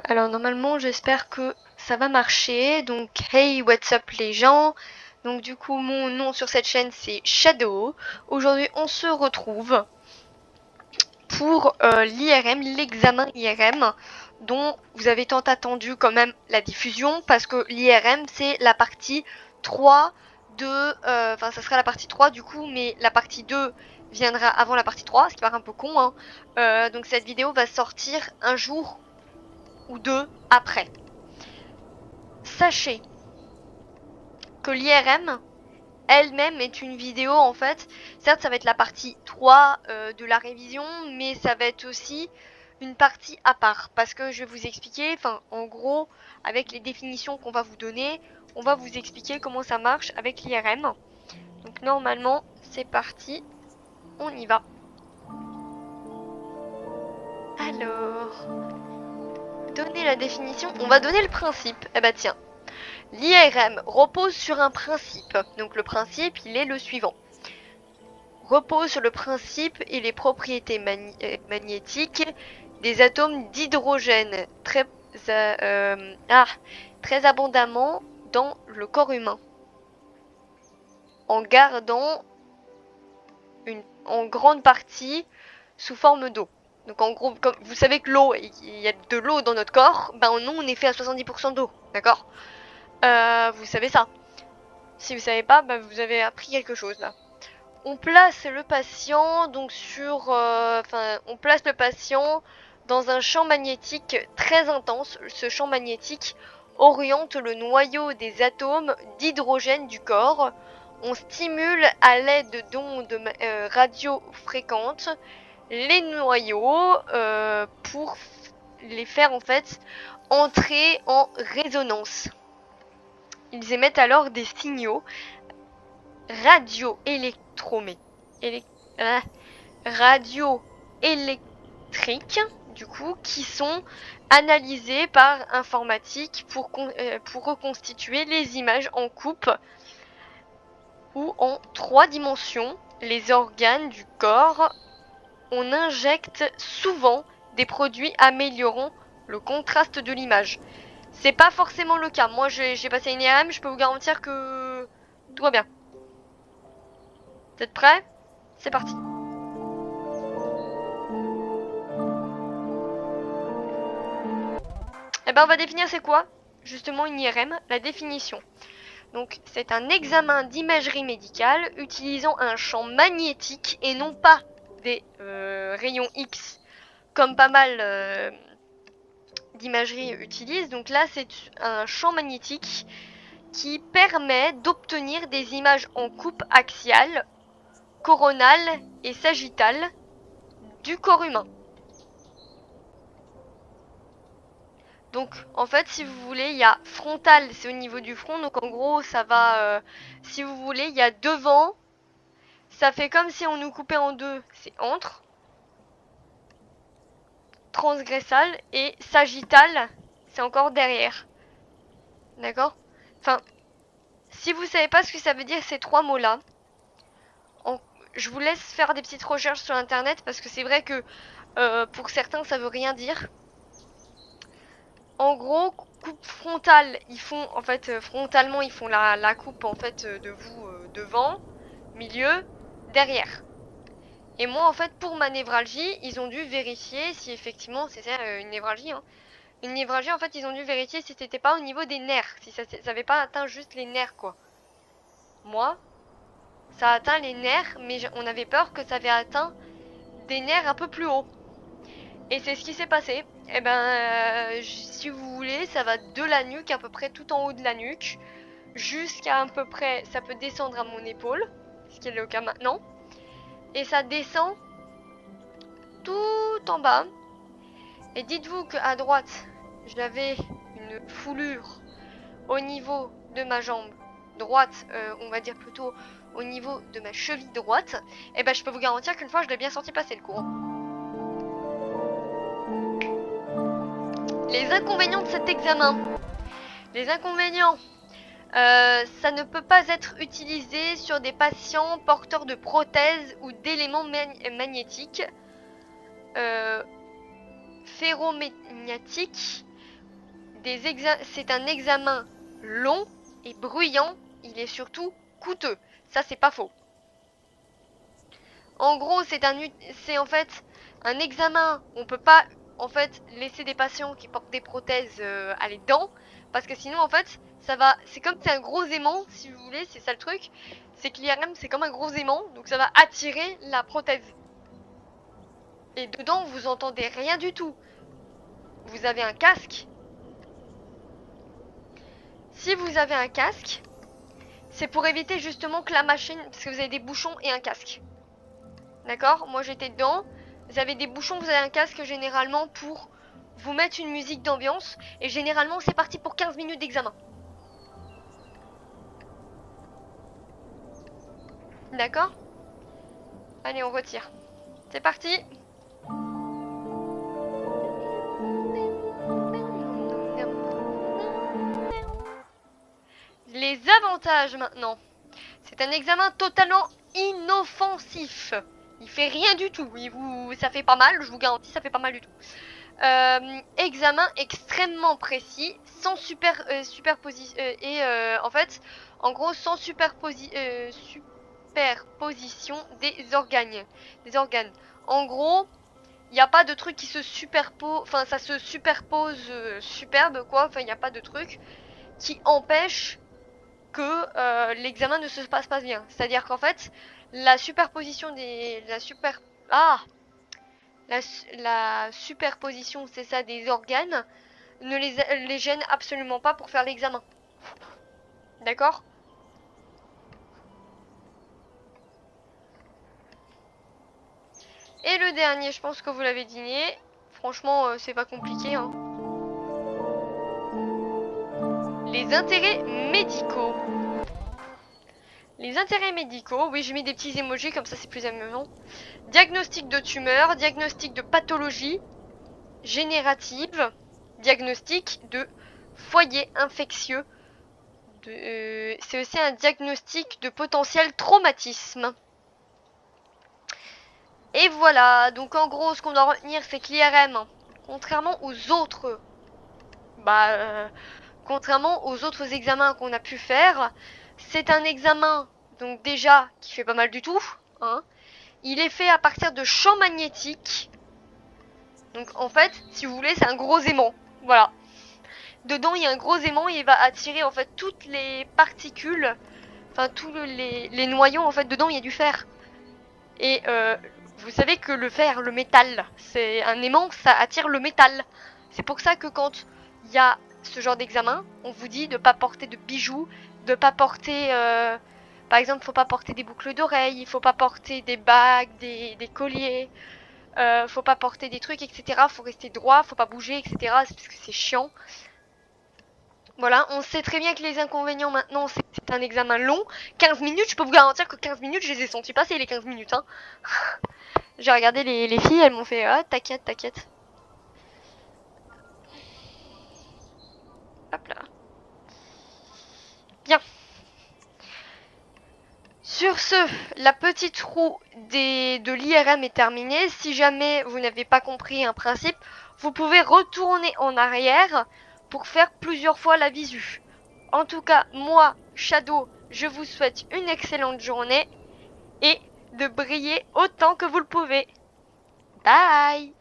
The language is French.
Alors normalement j'espère que ça va marcher. Donc hey, what's up les gens. Donc du coup mon nom sur cette chaîne c'est Shadow. Aujourd'hui on se retrouve pour l'IRM, l'examen IRM dont vous avez tant attendu quand même la diffusion, parce que l'IRM c'est la partie 3 de... Enfin ça sera la partie 3 du coup, mais la partie 2 viendra avant la partie 3, ce qui paraît un peu con, hein. Donc cette vidéo va sortir un jour ou deux après. Sachez que l'IRM elle-même est une vidéo en fait. Certes, ça va être la partie 3 de la révision, mais ça va être aussi une partie à part. Parce que je vais vous expliquer, enfin en gros, avec les définitions qu'on va vous donner, on va vous expliquer comment ça marche avec l'IRM. Donc normalement, c'est parti, on y va. Alors, donner la définition, on va donner le principe. Eh bah tiens. L'IRM repose sur un principe. Donc le principe, il est le suivant. Repose sur le principe et les propriétés magnétiques des atomes d'hydrogène très abondamment dans le corps humain, en gardant en grande partie sous forme d'eau. Donc en gros, comme vous savez que l'eau, il y a de l'eau dans notre corps, ben nous on est fait à 70% d'eau, d'accord? Vous savez ça. Si vous savez pas, ben vous avez appris quelque chose là. On place le patient donc on place le patient dans un champ magnétique très intense. Ce champ magnétique oriente le noyau des atomes d'hydrogène du corps. On stimule à l'aide d'ondes radiofréquentes les noyaux pour les faire en fait entrer en résonance. Ils émettent alors des signaux radioélectriques du coup, qui sont analysés par informatique pour reconstituer les images en coupe ou en 3 dimensions, les organes du corps. On injecte souvent des produits améliorant le contraste de l'image. C'est pas forcément le cas. Moi, j'ai passé une IRM, je peux vous garantir que tout va bien. Vous êtes prêts? C'est parti. Eh ben, on va définir c'est quoi justement une IRM, la définition. Donc, c'est un examen d'imagerie médicale utilisant un champ magnétique et non pas des rayons X comme pas mal d'imagerie utilisent. Donc là, c'est un champ magnétique qui permet d'obtenir des images en coupe axiale, coronale et sagittale du corps humain. Donc en fait, si vous voulez, il y a frontal, c'est au niveau du front. Donc en gros, ça va, si vous voulez, il y a devant. Ça fait comme si on nous coupait en deux, c'est entre. Transgressal et sagittal, c'est encore derrière. D'accord? Enfin, si vous savez pas ce que ça veut dire ces 3 mots-là, je vous laisse faire des petites recherches sur internet parce que c'est vrai que pour certains ça veut rien dire. En gros, coupe frontale, ils font en fait frontalement ils font la coupe en fait de vous devant, milieu, derrière. Et moi en fait pour ma névralgie, ils ont dû vérifier si effectivement c'était une névralgie. Hein. Une névralgie en fait ils ont dû vérifier si c'était pas au niveau des nerfs, si ça avait pas atteint juste les nerfs quoi. Moi, ça a atteint les nerfs, mais on avait peur que ça avait atteint des nerfs un peu plus haut. Et c'est ce qui s'est passé. Et si vous voulez, ça va de la nuque, à peu près tout en haut de la nuque, jusqu'à à peu près, ça peut descendre à mon épaule, ce qui est le cas maintenant. Et ça descend tout en bas. Et dites-vous qu'à droite, j'avais une foulure au niveau de ma jambe droite, on va dire plutôt au niveau de ma cheville droite. Et je peux vous garantir qu'une fois, je l'ai bien senti passer le courant. Les inconvénients de cet examen. Les inconvénients, ça ne peut pas être utilisé sur des patients porteurs de prothèses ou d'éléments magnétiques ferromagnétiques c'est un examen long et bruyant. Il est surtout coûteux. Ça, c'est pas faux. En gros, c'est en fait un examen. On peut pas en fait laisser des patients qui portent des prothèses aller dedans, parce que sinon en fait ça va. C'est comme c'est un gros aimant, si vous voulez. C'est ça le truc. C'est que l'IRM c'est comme un gros aimant, donc ça va attirer la prothèse. Et dedans vous entendez rien du tout. Vous avez un casque. Si vous avez un casque, c'est pour éviter justement que la machine, parce que vous avez des bouchons et un casque. D'accord? Moi j'étais dedans. Vous avez des bouchons, vous avez un casque généralement pour vous mettre une musique d'ambiance. Et généralement c'est parti pour 15 minutes d'examen. D'accord? Allez, on retire. C'est parti. Les avantages maintenant. C'est un examen totalement inoffensif. Il fait rien du tout. Ça fait pas mal, je vous garantis, ça fait pas mal du tout. Examen extrêmement précis, sans superposition en fait, en gros, sans superposition des organes. En gros, il n'y a pas de truc qui se superpose, enfin ça se superpose superbe quoi. Enfin, il n'y a pas de truc qui empêche que l'examen ne se passe pas bien. C'est-à-dire qu'en fait, la superposition la superposition, c'est ça, des organes, ne les gêne absolument pas pour faire l'examen. D'accord? Et le dernier, je pense que vous l'avez deviné. Franchement, c'est pas compliqué, hein. Les intérêts médicaux. Les intérêts médicaux, oui, j'ai mis des petits emojis, comme ça c'est plus amusant. Diagnostic de tumeur, diagnostic de pathologie générative, diagnostic de foyer infectieux. C'est aussi un diagnostic de potentiel traumatisme. Et voilà, donc en gros, ce qu'on doit retenir, c'est que l'IRM, contrairement aux autres, contrairement aux autres examens qu'on a pu faire, c'est un examen, donc déjà, qui fait pas mal du tout, hein. Il est fait à partir de champs magnétiques. Donc en fait, si vous voulez, c'est un gros aimant. Voilà. Dedans, il y a un gros aimant et il va attirer en fait toutes les particules, enfin tous les noyaux. En fait, dedans, il y a du fer. Et vous savez que le fer, le métal, c'est un aimant, ça attire le métal. C'est pour ça que quand il y a ce genre d'examen, on vous dit de ne pas porter de bijoux, de pas porter, par exemple, il faut pas porter des boucles d'oreilles, il faut pas porter des bagues, des colliers, faut pas porter des trucs, etc. Faut rester droit, faut pas bouger, etc. C'est parce que c'est chiant. Voilà, on sait très bien que les inconvénients maintenant, c'est un examen long. 15 minutes, je peux vous garantir que 15 minutes, je les ai sentis passer les 15 minutes. Hein. J'ai regardé les filles, elles m'ont fait « Ah, t'inquiète, t'inquiète. » Hop là. Bien. Sur ce, la petite roue de l'IRM est terminée. Si jamais vous n'avez pas compris un principe, vous pouvez retourner en arrière pour faire plusieurs fois la visu. En tout cas, moi, Shadow, je vous souhaite une excellente journée et de briller autant que vous le pouvez. Bye!